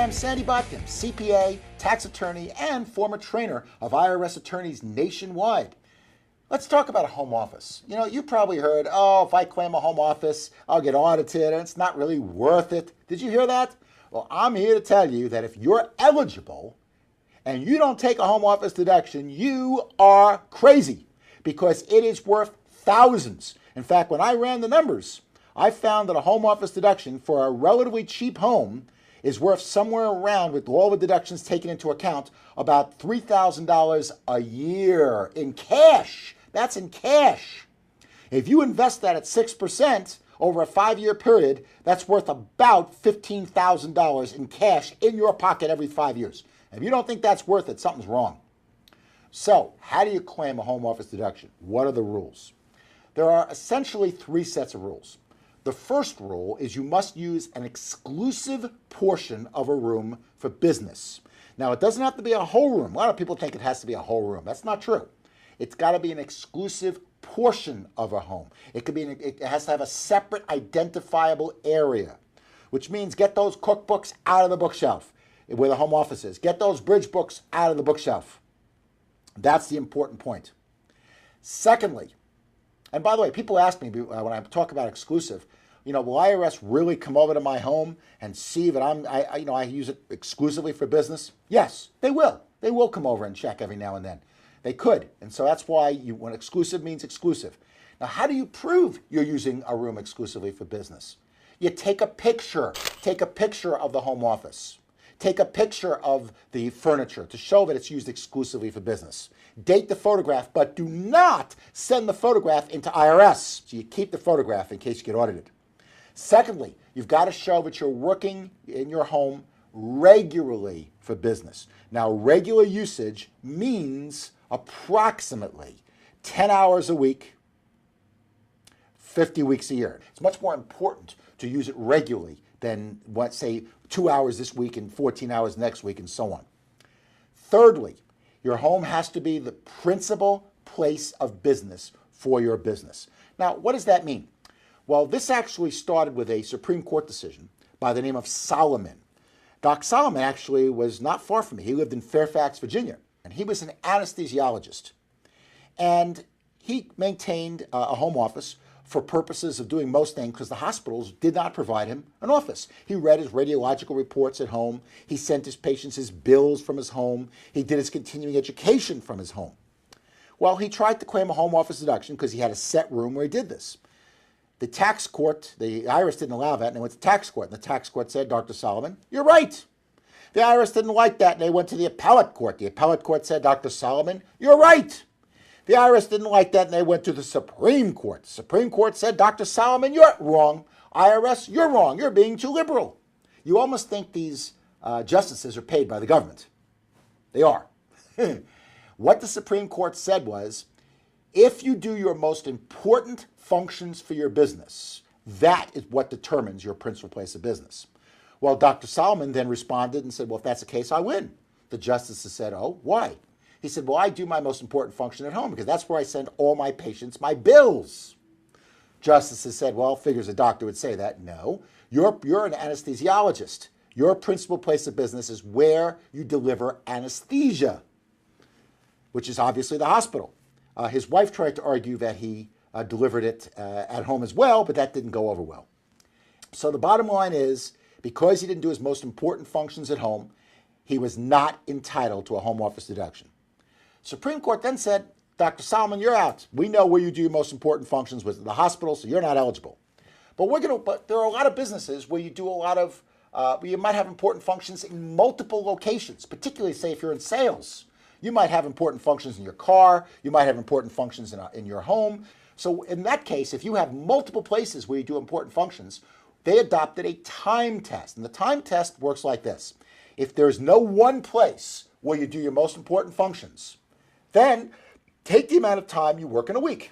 I'm Sandy Botkin, CPA, tax attorney, and former trainer of IRS attorneys nationwide. Let's talk about a home office. You know, you probably heard, oh, if I claim a home office, I'll get audited and it's not really worth it. Did you hear that? Well, I'm here to tell you that if you're eligible and you don't take a home office deduction, you are crazy because it is worth thousands. In fact, when I ran the numbers, I found that a home office deduction for a relatively cheap home is worth somewhere around, with all the deductions taken into account, about $3,000 a year in cash. That's in cash. If you invest that at 6% over a 5-year period, that's worth about $15,000 in cash in your pocket every 5 years. If you don't think that's worth it, something's wrong. So, how do you claim a home office deduction? What are the rules? There are essentially 3 sets of rules. The first rule is you must use an exclusive portion of a room for business. Now, it doesn't have to be a whole room. A lot of people think it has to be a whole room. That's not true. It's got to be an exclusive portion of a home. It has to have a separate identifiable area, which means get those cookbooks out of the bookshelf where the home office is. Get those bridge books out of the bookshelf. That's the important point. Secondly, and by the way, people ask me when I talk about exclusive, you know, will IRS really come over to my home and see that I use it exclusively for business? Yes, they will. They will come over and check every now and then. They could. And so that's why when exclusive means exclusive. Now, how do you prove you're using a room exclusively for business? You take a picture. Take a picture of the home office. Take a picture of the furniture to show that it's used exclusively for business. Date the photograph, but do not send the photograph into IRS. So you keep the photograph in case you get audited. Secondly, you've got to show that you're working in your home regularly for business. Now, regular usage means approximately 10 hours a week, 50 weeks a year. It's much more important to use it regularly than, say, 2 hours this week and 14 hours next week and so on. Thirdly, your home has to be the principal place of business for your business. Now, what does that mean? Well, this actually started with a Supreme Court decision by the name of Solomon. Doc Solomon actually was not far from me. He lived in Fairfax, Virginia, and he was an anesthesiologist. And he maintained a home office for purposes of doing most things because the hospitals did not provide him an office. He read his radiological reports at home. He sent his patients his bills from his home. He did his continuing education from his home. Well, he tried to claim a home office deduction because he had a set room where he did this. The tax court, the IRS didn't allow that, and they went to tax court. And the tax court said, Dr. Solomon, you're right. The IRS didn't like that, and they went to the appellate court. The appellate court said, Dr. Solomon, you're right. The IRS didn't like that, and they went to the Supreme Court. The Supreme Court said, Dr. Solomon, you're wrong. IRS, you're wrong. You're being too liberal. You almost think these justices are paid by the government. They are. What the Supreme Court said was, if you do your most important functions for your business, that is what determines your principal place of business. Well, Dr. Solomon then responded and said, well, if that's the case, I win. The justices said, oh, why? He said, well, I do my most important function at home because that's where I send all my patients my bills. Justices said, well, figures a doctor would say that. No, you're an anesthesiologist. Your principal place of business is where you deliver anesthesia, which is obviously the hospital. His wife tried to argue that he delivered it at home as well, but that didn't go over well. So the bottom line is, because he didn't do his most important functions at home, he was not entitled to a home office deduction. Supreme Court then said, Dr. Solomon, you're out. We know where you do your most important functions with the hospital, so you're not eligible. But there are a lot of businesses where you do a lot of, where you might have important functions in multiple locations, particularly say if you're in sales. You might have important functions in your car. You might have important functions in your home. So in that case, if you have multiple places where you do important functions, they adopted a time test. And the time test works like this. If there's no one place where you do your most important functions, then take the amount of time you work in a week.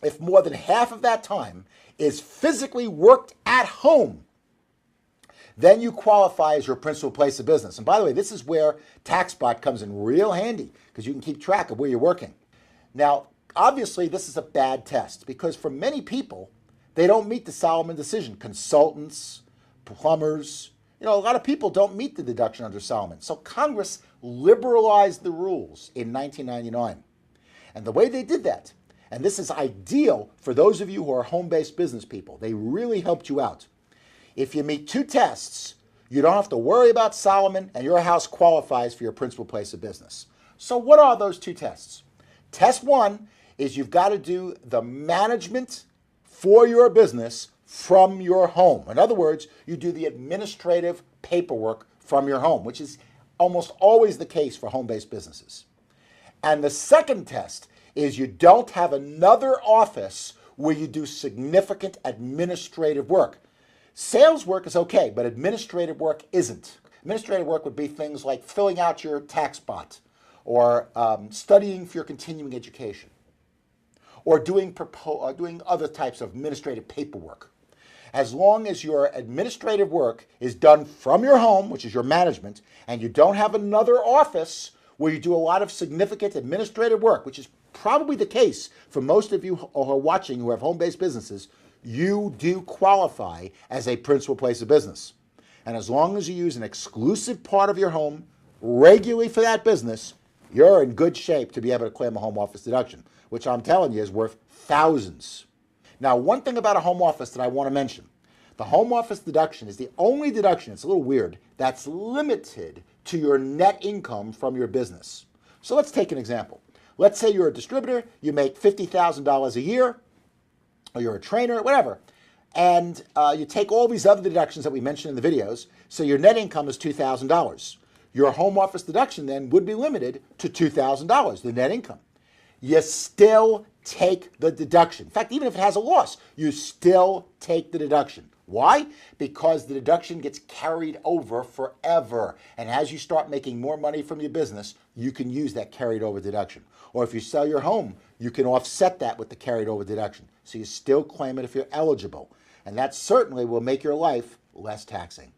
If more than half of that time is physically worked at home, then you qualify as your principal place of business. And by the way, this is where Taxbox comes in real handy because you can keep track of where you're working. Now, obviously, this is a bad test because for many people, they don't meet the Solomon decision. Consultants, plumbers, A lot of people don't meet the deduction under Solomon. So Congress liberalized the rules in 1999. And the way they did that, and this is ideal for those of you who are home-based business people, they really helped you out. If you meet two tests, you don't have to worry about Solomon, and your house qualifies for your principal place of business. So what are those two tests? Test one is you've got to do the management for your business from your home. In other words, you do the administrative paperwork from your home, which is almost always the case for home-based businesses. And the second test is you don't have another office where you do significant administrative work. Sales work is okay, but administrative work isn't. Administrative work would be things like filling out your Taxbox, or studying for your continuing education, or doing other types of administrative paperwork. As long as your administrative work is done from your home, which is your management, and you don't have another office where you do a lot of significant administrative work, which is probably the case for most of you who are watching who have home-based businesses, you do qualify as a principal place of business. And as long as you use an exclusive part of your home regularly for that business, you're in good shape to be able to claim a home office deduction, which I'm telling you is worth thousands. Now, one thing about a home office that I want to mention, the home office deduction is the only deduction, it's a little weird, that's limited to your net income from your business. So let's take an example. Let's say you're a distributor, you make $50,000 a year, or you're a trainer, whatever, and you take all these other deductions that we mentioned in the videos, so your net income is $2,000. Your home office deduction then would be limited to $2,000, the net income. You still take the deduction. In fact, even if it has a loss, you still take the deduction. Why? Because the deduction gets carried over forever. And as you start making more money from your business, you can use that carried over deduction. Or if you sell your home, you can offset that with the carried over deduction. So you still claim it if you're eligible. And that certainly will make your life less taxing.